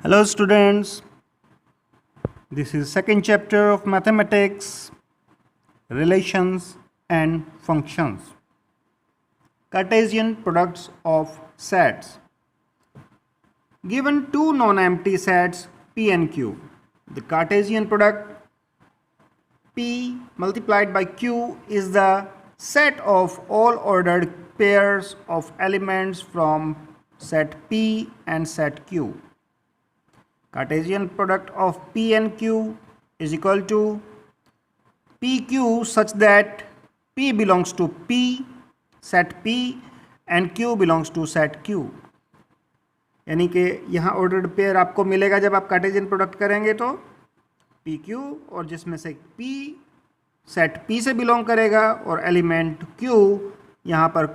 Hello students, this is second chapter of mathematics, relations and functions. Cartesian products of sets. Given two non-empty sets P and Q, the Cartesian product P multiplied by Q is the set of all ordered pairs of elements from set P and set Q. Cartesian product of P and Q is equal to PQ such that P belongs to P, set P and Q belongs to set Q. यानी कि यहाँ ordered pair आपको मिलेगा जब आप Cartesian product करेंगे तो PQ और जिसमें से P सेट P से बिलोंग करेगा और एलिमेंट Q यहाँ पर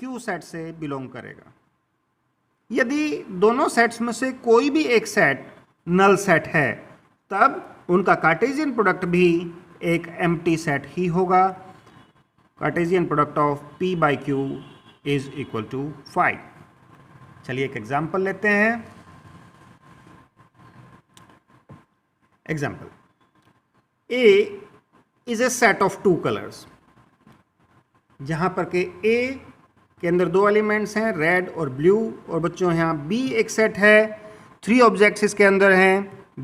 Q सेट से बिलोंग करेगा। यदि दोनों सेट्स में से कोई भी एक सेट नल सेट है तब उनका कार्टेशियन प्रोडक्ट भी एक एम्प्टी सेट ही होगा। Cartesian product of P by Q is equal to 5। चलिए एक एग्जाम्पल लेते हैं। Example A is a set of two colours, जहां पर के A के अंदर दो एलिमेंट्स हैं रेड और ब्लू, और बच्चों यहाँ B एक सेट है, थ्री ऑब्जेक्ट्स इसके अंदर हैं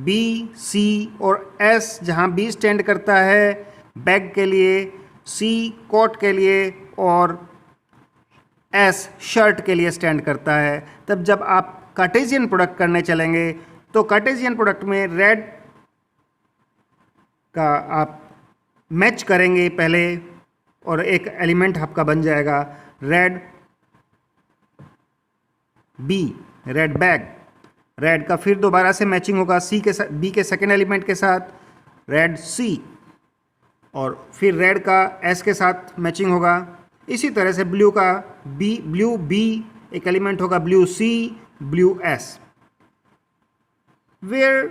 B, C और S, जहाँ B स्टैंड करता है बैग के लिए, C कोट के लिए और S शर्ट के लिए स्टैंड करता है। तब जब आप कार्टेशियन प्रोडक्ट करने चलेंगे तो कार्टेशियन प्रोडक्ट में रेड का आप मैच करेंगे पहले और एक एलिमेंट आपका बन जाएगा red B, red bag. Red का फिर दोबारा से मैचिंग होगा सी के साथ, बी के सेकेंड एलिमेंट के साथ रेड सी, और फिर रेड का एस के साथ मैचिंग होगा। इसी तरह से ब्लू का ब्लू बी एक एलिमेंट होगा blue C, blue S. Where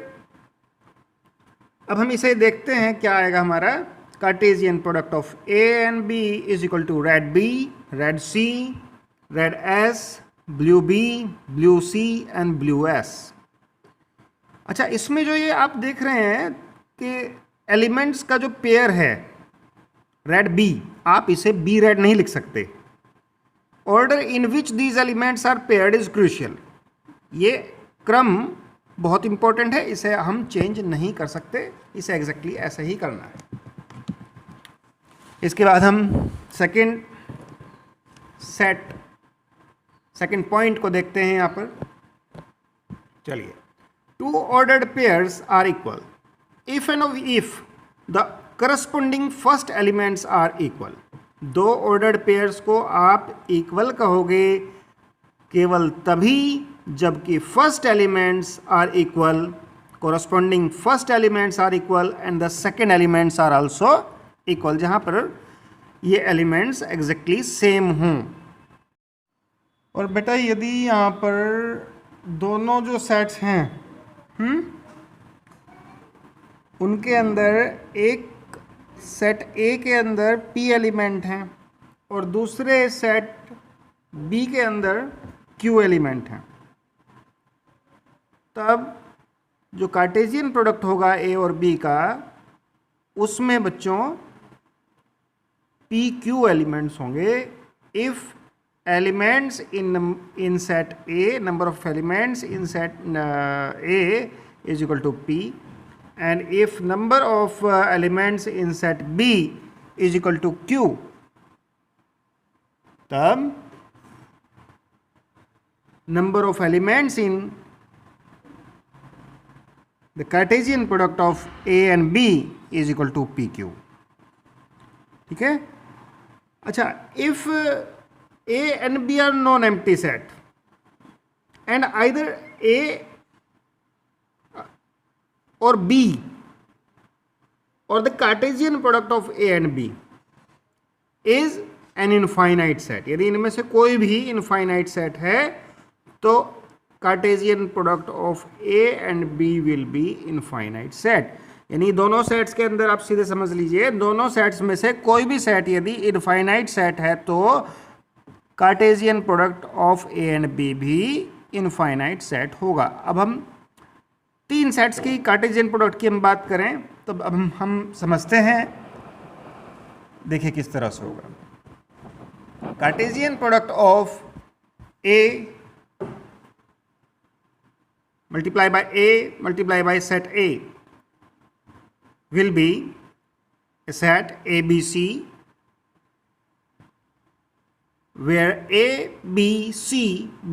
अब हम इसे देखते हैं क्या आएगा हमारा। Cartesian product of A and B is equal to red B, red C, red S, blue B, blue C and blue S. अच्छा, इसमें जो ये आप देख रहे हैं कि एलिमेंट्स का जो पेयर है रेड बी, आप इसे बी रेड नहीं लिख सकते। Order in which these elements are paired is crucial. ये क्रम बहुत इंपॉर्टेंट है, इसे हम चेंज नहीं कर सकते, इसे एग्जैक्टली ऐसे ही करना है। इसके बाद हम सेकेंड पॉइंट को देखते हैं यहाँ पर। चलिए, two ordered pairs are equal if and if the corresponding first elements are equal. दो ऑर्डर्ड पेयर्स को आप इक्वल कहोगे केवल तभी जबकि first elements are equal, corresponding first elements are equal and the second elements are also equal, जहाँ पर ये एलिमेंट्स एग्जैक्टली सेम हों। और बेटा यदि यहाँ पर दोनों जो सेट्स हैं उनके अंदर एक सेट A के अंदर P एलिमेंट हैं और दूसरे सेट B के अंदर Q एलिमेंट हैं, तब जो कार्टेशियन प्रोडक्ट होगा A और B का, उसमें बच्चों PQ एलिमेंट्स होंगे। If elements in set A, number of elements in set A is equal to P, and if number of elements in set B is equal to Q, तब number of elements in the Cartesian product of A and B is equal to PQ। ठीक है। अच्छा, if A and B are non-empty set and either A or B or the Cartesian product of A and B is an infinite set, यदि इनमें से कोई भी infinite set है तो Cartesian product of A and B will be infinite set। यानी दोनों sets के अंदर आप सीधे समझ लीजिए, दोनों सेट्स में से कोई भी सेट यदि इनफाइनाइट सेट है तो Cartesian product of A and B भी इनफाइनाइट सेट होगा। अब हम तीन सेट्स की कार्टेशियन प्रोडक्ट की हम बात करें तो अब हम समझते हैं, देखिए किस तरह से होगा। Cartesian product of A multiply by set A will be a set ABC where ABC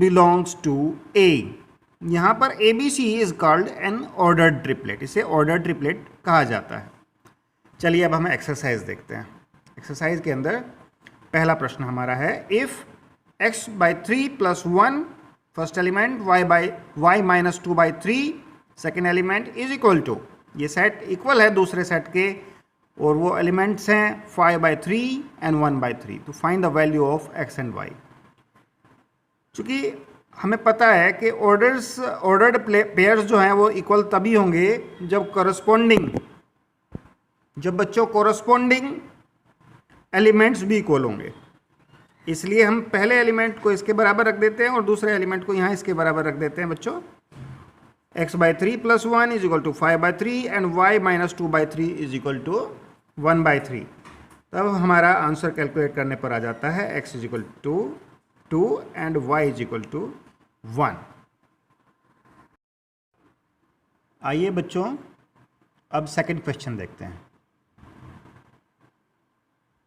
belongs to A। यहाँ पर ABC is called an ordered triplet, इसे ordered triplet कहा जाता है। चलिए अब हम एक्सरसाइज देखते हैं। एक्सरसाइज के अंदर पहला प्रश्न हमारा है, if x by 3 plus 1 first element y minus 2 by 3 second element is equal to, ये सेट इक्वल है दूसरे सेट के और वो एलिमेंट्स हैं 5 by 3 एंड 1 by 3। तो find the value of x and y। चूँकि हमें पता है कि ऑर्डर्ड पेयर्स जो हैं वो इक्वल तभी होंगे जब बच्चों कोरस्पॉन्डिंग एलिमेंट्स भी इक्वल होंगे। इसलिए हम पहले एलिमेंट को इसके बराबर रख देते हैं और दूसरे एलिमेंट को यहाँ इसके बराबर रख देते हैं बच्चों। x by 3 plus 1 is equal to 5 by 3 and y minus 2 by 3 is equal to 1 by 3। तब हमारा आंसर कैलकुलेट करने पर आ जाता है x is equal to 2 and y is equal to 1। आइए बच्चों अब सेकंड क्वेश्चन देखते हैं।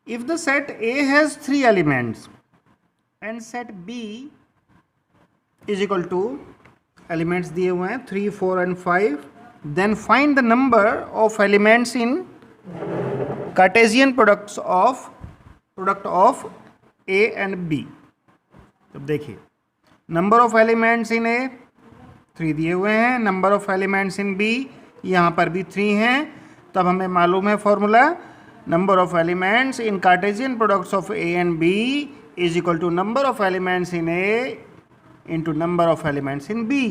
If the set A has 3 elements and set B is equal to, elements दिए हुए हैं 3, 4 and 5, then find the number of elements in Cartesian product of A and B। अब देखिए, number of elements in A 3 दिए हुए हैं, number of elements in B यहाँ पर भी 3 हैं। तब हमें मालूम है formula, number of elements in Cartesian products of A and B is equal to number of elements in A into number of elements in B।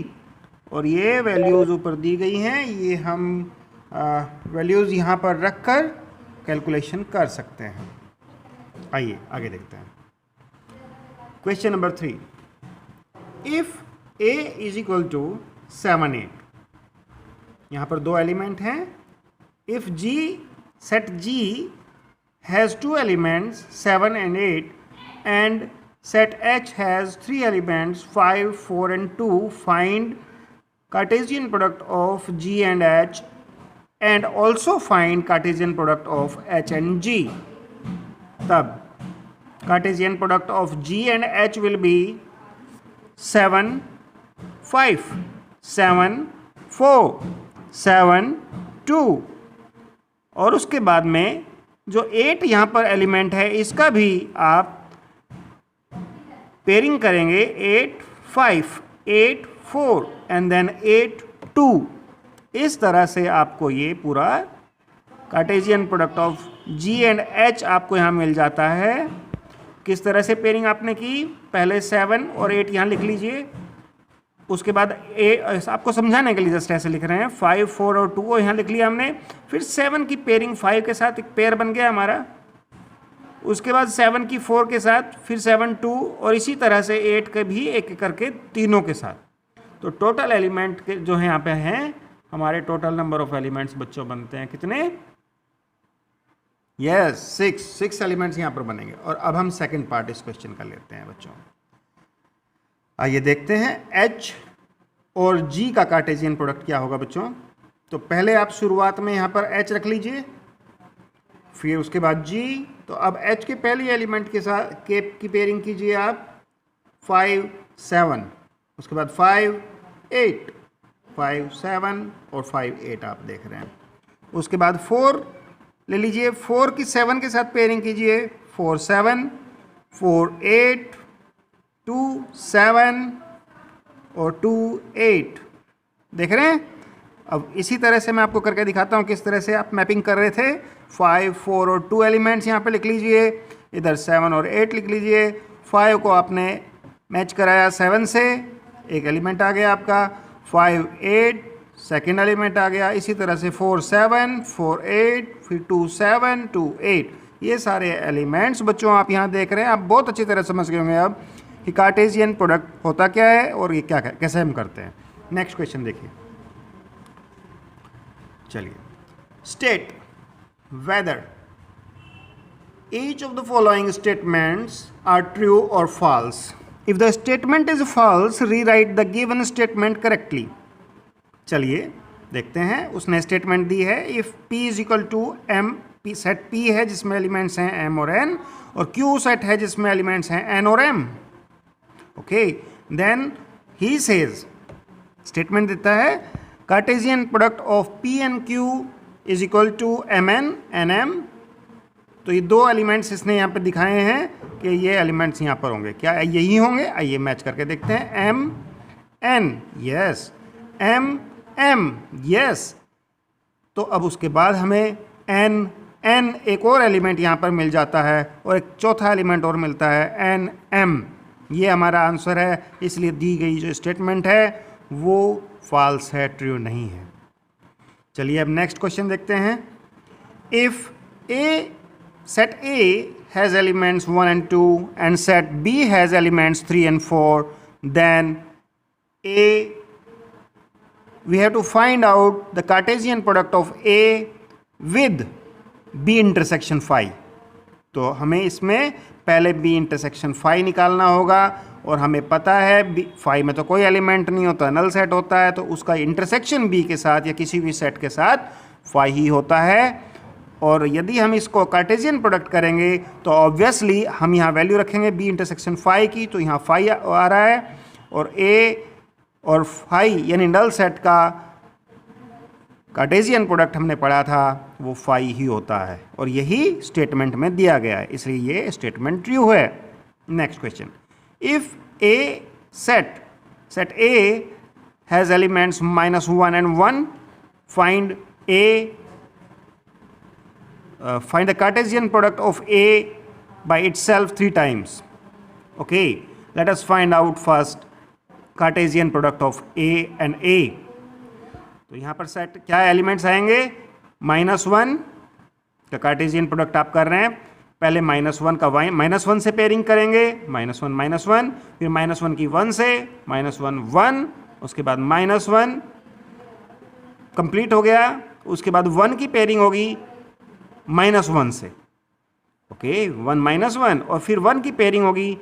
और ये वैल्यूज़ ऊपर दी गई हैं, ये हम वैल्यूज़ यहाँ पर रख कर कैलकुलेशन कर सकते हैं। आइए आगे देखते हैं। Question number 3, if A is equal to 7, 8, यहाँ पर दो एलिमेंट हैं। If set G has 2 elements 7 and 8 and set H has 3 elements 5, 4 and 2, find Cartesian product of G and H and also find Cartesian product of H and G। तब Cartesian product of G and H will be 7, 5, 7, 4, 7, 2 और उसके बाद में जो 8 यहाँ पर element है इसका भी आप पेयरिंग करेंगे 8, 5, 8, 4 एंड देन 8, 2। इस तरह से आपको ये पूरा Cartesian product of G and H आपको यहाँ मिल जाता है। किस तरह से पेयरिंग आपने की, पहले 7 और 8 यहाँ लिख लीजिए, उसके बाद आपको समझाने के लिए जस्ट ऐसे लिख रहे हैं 5, 4 और 2 को यहाँ लिख लिया हमने। फिर 7 की पेयरिंग 5 के साथ एक पेयर बन गया हमारा, उसके बाद 7 की 4 के साथ, फिर 7, 2 और इसी तरह से 8 के भी एक एक करके तीनों के साथ। तो टोटल एलिमेंट के जो है यहाँ पे हैं, हमारे टोटल नंबर ऑफ एलिमेंट्स बच्चों बनते हैं कितने, यस 6 एलिमेंट्स यहाँ पर बनेंगे। और अब हम सेकेंड पार्ट इस क्वेश्चन का लेते हैं बच्चों। आइए देखते हैं H और G का कार्टेशियन प्रोडक्ट क्या होगा बच्चों। तो पहले आप शुरुआत में यहाँ पर H रख लीजिए, फिर उसके बाद G। तो अब H के पहले एलिमेंट के साथ की पेयरिंग कीजिए आप 5, 7, उसके बाद 5, 8, 5, 7 और 5, 8 आप देख रहे हैं। उसके बाद 4 ले लीजिए, 4 की 7 के साथ पेयरिंग कीजिए 4, 7, 4, 8, 2, 7 और 2, 8 देख रहे हैं। अब इसी तरह से मैं आपको करके दिखाता हूँ किस तरह से आप मैपिंग कर रहे थे। 5, 4 और 2 एलिमेंट्स यहाँ पे लिख लीजिए, इधर 7 और 8 लिख लीजिए। 5 को आपने मैच कराया 7 से, एक एलिमेंट आ गया आपका। 5, 8 सेकेंड एलिमेंट आ गया। इसी तरह से 4, 7, 4, 8 फिर 2, 7, 2, 8 ये सारे एलिमेंट्स बच्चों आप यहाँ देख रहे हैं। आप बहुत अच्छी तरह समझ गए होंगे अब कि कार्टेशियन प्रोडक्ट होता क्या है और ये क्या कैसे हम करते हैं। नेक्स्ट क्वेश्चन देखिए। चलिए, state whether each of the following statements are true or false. If the statement is false, rewrite the given statement correctly. चलिए देखते हैं, उसने स्टेटमेंट दी है if p is equal to m, set p है जिसमें एलिमेंट्स हैं m और n, और q सेट है जिसमें एलिमेंट्स हैं n और m. Okay, then he says, statement देता है Cartesian product of p and q is equal to mn nm. तो ये दो एलिमेंट्स इसने यहाँ पे दिखाए हैं कि ये एलिमेंट्स यहाँ पर होंगे, क्या यही होंगे? आइए मैच करके देखते हैं. m n, yes, m m, yes. तो अब उसके बाद हमें n एक और एलिमेंट यहाँ पर मिल जाता है और एक चौथा एलिमेंट और मिलता है n m. ये हमारा आंसर है, इसलिए दी गई जो स्टेटमेंट है वो फॉल्स है, ट्रू नहीं है. चलिए अब नेक्स्ट क्वेश्चन देखते हैं. If set A has elements 1 and 2 and set B has elements 3 and 4, then we have to find out the Cartesian product of A with B intersection phi. तो हमें इसमें पहले B intersection phi निकालना होगा, और हमें पता है phi में तो कोई एलिमेंट नहीं होता, नल सेट होता है, तो उसका इंटरसेक्शन B के साथ या किसी भी सेट के साथ phi ही होता है. और यदि हम इसको कार्टेशियन प्रोडक्ट करेंगे तो ऑब्वियसली हम यहाँ वैल्यू रखेंगे B इंटरसेक्शन फाई की, तो यहाँ फाई आ रहा है, और A और फाई यानी नल सेट का कार्टेशियन प्रोडक्ट हमने पढ़ा था वो फाई ही होता है, और यही स्टेटमेंट में दिया गया है, इसलिए ये स्टेटमेंट ट्रू है. Next question. If A set A has elements -1 and 1, find the Cartesian product of A by itself 3 times. Okay, let us find out first Cartesian product of A and A. तो यहाँ पर set क्या elements आएंगे? -1 का Cartesian product आप कर रहे हैं, पहले -1 का -1 से पेयरिंग करेंगे, -1, फिर -1 की 1 से, -1 1, उसके बाद -1 कंप्लीट हो गया, उसके बाद 1 की पेयरिंग होगी -1 से. ओके, 1 -1, और फिर 1 की पेयरिंग होगी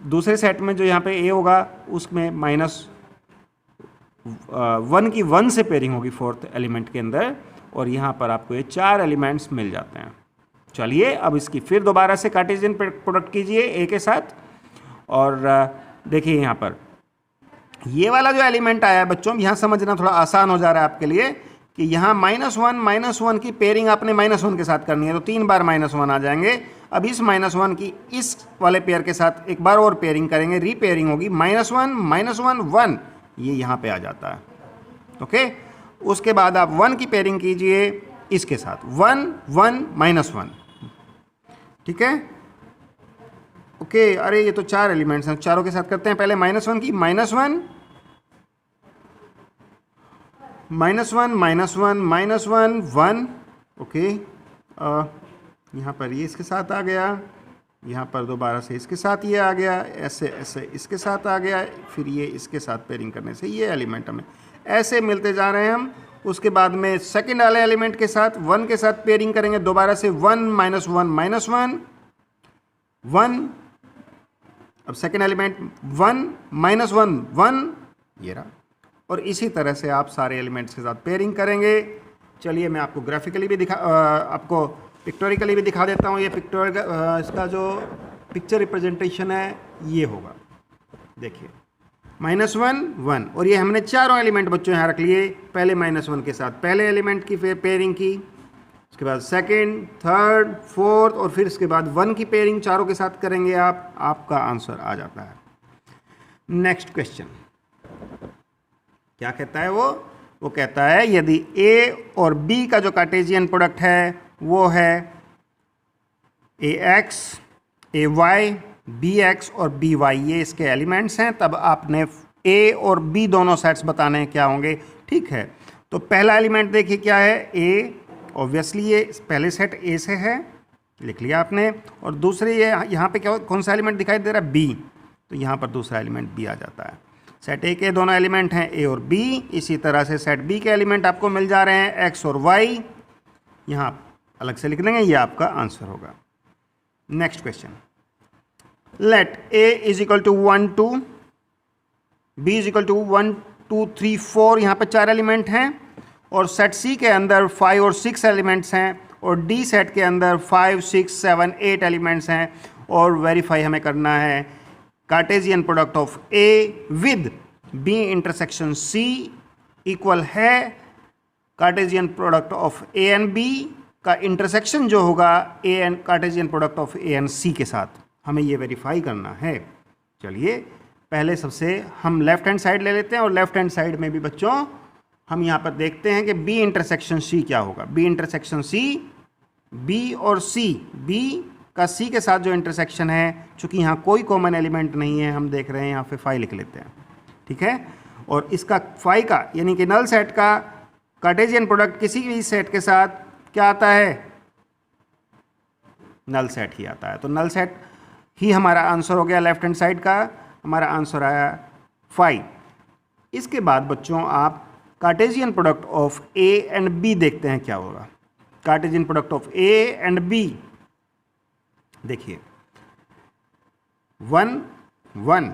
दूसरे सेट में जो यहाँ पे A होगा उसमें -1 की 1 से पेयरिंग होगी फोर्थ एलिमेंट के अंदर, और यहाँ पर आपको ये 4 एलिमेंट्स मिल जाते हैं. चलिए अब इसकी फिर दोबारा से कार्टेशियन प्रोडक्ट कीजिए A के साथ, और देखिए यहाँ पर ये वाला जो एलिमेंट आया है बच्चों, यहाँ समझना थोड़ा आसान हो जा रहा है आपके लिए कि यहाँ -1 की पेयरिंग आपने -1 के साथ करनी है, तो 3 बार -1 आ जाएंगे. अब इस -1 की इस वाले पेयर के साथ एक बार और पेयरिंग करेंगे, रीपेयरिंग होगी, -1 1, ये यहाँ पे आ जाता है. ओके, उसके बाद आप 1 की पेयरिंग कीजिए इसके साथ, 1 1 -1. ठीक है, ओके. अरे ये तो 4 एलिमेंट्स हैं, चारों के साथ करते हैं. पहले -1 की, -1 -1 ओके. यहाँ पर ये इसके साथ आ गया, यहाँ पर दोबारा से इसके साथ ये आ गया, ऐसे इसके साथ आ गया, फिर ये इसके साथ पेयरिंग करने से ये एलिमेंट हमें ऐसे मिलते जा रहे हैं हम. उसके बाद में सेकंड वाले एलिमेंट के साथ 1 के साथ पेयरिंग करेंगे, दोबारा से 1 -1 1. अब सेकंड एलिमेंट 1 -1 1, ये रहा. और इसी तरह से आप सारे एलिमेंट्स के साथ पेयरिंग करेंगे. चलिए मैं आपको ग्राफिकली भी आपको पिक्टोरिकली भी दिखा देता हूँ. ये इसका जो पिक्चर रिप्रेजेंटेशन है ये होगा. देखिए -1 1, और ये हमने चारों एलिमेंट बच्चों यहाँ रख लिए. पहले -1 के साथ पहले एलिमेंट की पेयरिंग की, उसके बाद सेकंड, थर्ड, फोर्थ, और फिर इसके बाद 1 की पेयरिंग चारों के साथ करेंगे आपका आंसर आ जाता है. नेक्स्ट क्वेश्चन क्या कहता है? वो कहता है यदि A और B का जो कार्टेशियन प्रोडक्ट है वो है AX, AY, BX और BY, ये इसके एलिमेंट्स हैं, तब आपने A और B दोनों सेट्स बताने क्या होंगे. ठीक है, तो पहला एलिमेंट देखिए क्या है, A. ऑब्वियसली ये पहले सेट A से है, लिख लिया आपने, और दूसरे ये यहाँ पे क्या कौन सा एलिमेंट दिखाई दे रहा है? B, तो यहाँ पर दूसरा एलिमेंट B आ जाता है. सेट ए के दोनों एलिमेंट हैं ए और बी, इसी तरह से सेट बी के एलिमेंट आपको मिल जा रहे हैं एक्स और वाई, यहाँ अलग से लिख लेंगे, ये आपका आंसर होगा। Next question, let A is equal to 1 2, B is equal to 1 2 3 4, यहाँ पे 4 एलिमेंट हैं, और सेट सी के अंदर 5 और 6 एलिमेंट्स हैं, और डी सेट के अंदर 5 6 7 8 एलिमेंट्स हैं, और वेरीफाई हमें करना है Cartesian product of A with B intersection C equal है Cartesian product of A and B का इंटरसेक्शन जो होगा A and Cartesian product of A and C के साथ, हमें ये वेरीफाई करना है। चलिए पहले सबसे हम लेफ्ट हैंड साइड ले लेते हैं, और लेफ्ट हैंड साइड में भी बच्चों हम यहाँ पर देखते हैं कि बी इंटरसेक्शन सी क्या होगा। बी इंटरसेक्शन सी, बी और सी, बी का सी के साथ जो इंटरसेक्शन है, चूंकि यहाँ कोई कॉमन एलिमेंट नहीं है, हम देख रहे हैं यहाँ पे 5 लिख लेते हैं, ठीक है। और इसका 5 का यानी कि नल सेट का कार्टेशियन प्रोडक्ट किसी भी सेट के साथ क्या आता है, नल सेट ही आता है। तो नल सेट ही हमारा आंसर हो गया, लेफ्ट हैंड साइड का हमारा आंसर आया 5। इसके बाद बच्चों आप Cartesian product of A and B देखते हैं क्या होगा। Cartesian product of A and B देखिए, 1 1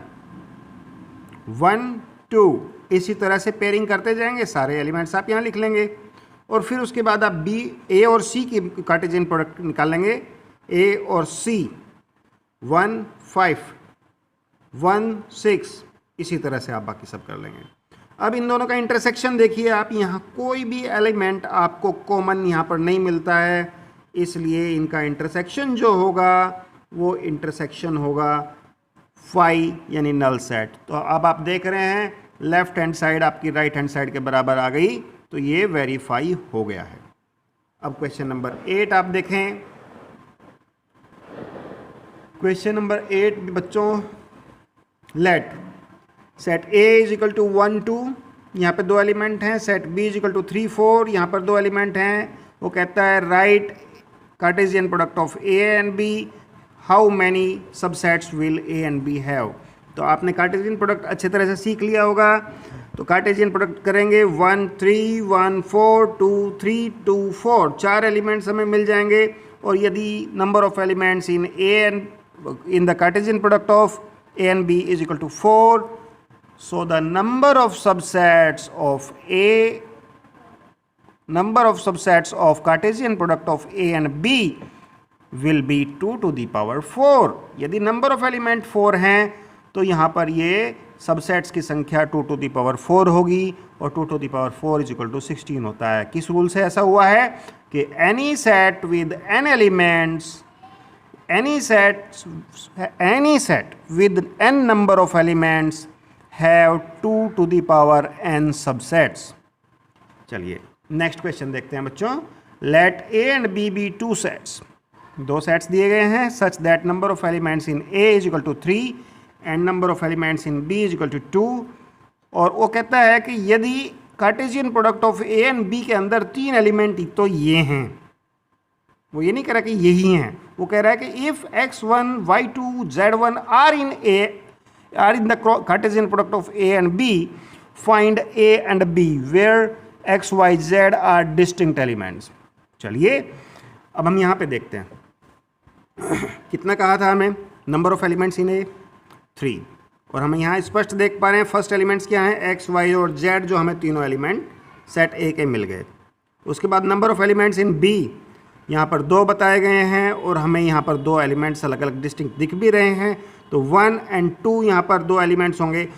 1 2, इसी तरह से पेयरिंग करते जाएंगे, सारे एलिमेंट्स आप यहाँ लिख लेंगे, और फिर उसके बाद आप बी, ए और सी की कार्टेशियन प्रोडक्ट निकालेंगे, ए और सी 1 5 1 6, इसी तरह से आप बाकी सब कर लेंगे। अब इन दोनों का इंटरसेक्शन देखिए आप, यहाँ कोई भी एलिमेंट आपको कॉमन यहाँ पर नहीं मिलता है, इसलिए इनका इंटरसेक्शन जो होगा वो इंटरसेक्शन होगा 5 यानी नल सेट। तो अब आप देख रहे हैं लेफ्ट हैंड साइड आपकी राइट हैंड साइड के बराबर आ गई, तो ये वेरीफाई हो गया है। अब क्वेश्चन नंबर 8 आप देखें। क्वेश्चन नंबर 8 बच्चों, let set A is equal to 1 2, यहाँ पे 2 एलिमेंट हैं, set B is equal to 3 4, यहाँ पर 2 एलिमेंट हैं। वो कहता है right Cartesian product of A and B, how many subsets will A and B have. तो आपने कार्टेशियन प्रोडक्ट अच्छे तरह से सीख लिया होगा, तो कार्टेशियन प्रोडक्ट करेंगे 1 3 1 4 2 3 2 4, 4 एलिमेंट्स हमें मिल जाएंगे। और यदि number of elements in A and in the Cartesian product of A and B is equal to 4, so the number of subsets of Cartesian product of A and B will be 2 to the power 4। यदि number of element 4 हैं तो यहाँ पर ये subsets की संख्या 2 to the power 4 होगी, और 2 to the power 4 is equal to 16 होता है। किस रूल से ऐसा हुआ है कि any set with n number of elements have 2 to the power n subsets। चलिए नेक्स्ट क्वेश्चन देखते हैं बच्चों। Let A and B be 2 sets, 2 sets दिए गए हैं, such that number of elements in A is equal to 3 and number of elements in B is equal to 2। और वो कहता है कि यदि Cartesian product of A and B के अंदर 3 एलिमेंट तो ये हैं, वो ये नहीं कह रहा कि यही हैं, वो कह रहा है कि if x1 y2 z1 are in the Cartesian product of A and B, find A and B where x, y, z are distinct elements। चलिए अब हम यहाँ पे देखते हैं कितना कहा था हमें, नंबर ऑफ एलिमेंट्स इन ए 3, और हम यहाँ स्पष्ट देख पा रहे हैं फर्स्ट एलिमेंट्स क्या हैं, x, y और z, जो हमें तीनों एलिमेंट सेट ए के मिल गए। उसके बाद number of elements in B, यहाँ पर 2 बताए गए हैं, और हमें यहाँ पर 2 एलिमेंट्स अलग अलग डिस्टिंक्ट दिख भी रहे हैं, तो 1 और 2 यहाँ पर 2 एलिमेंट्स होंगे।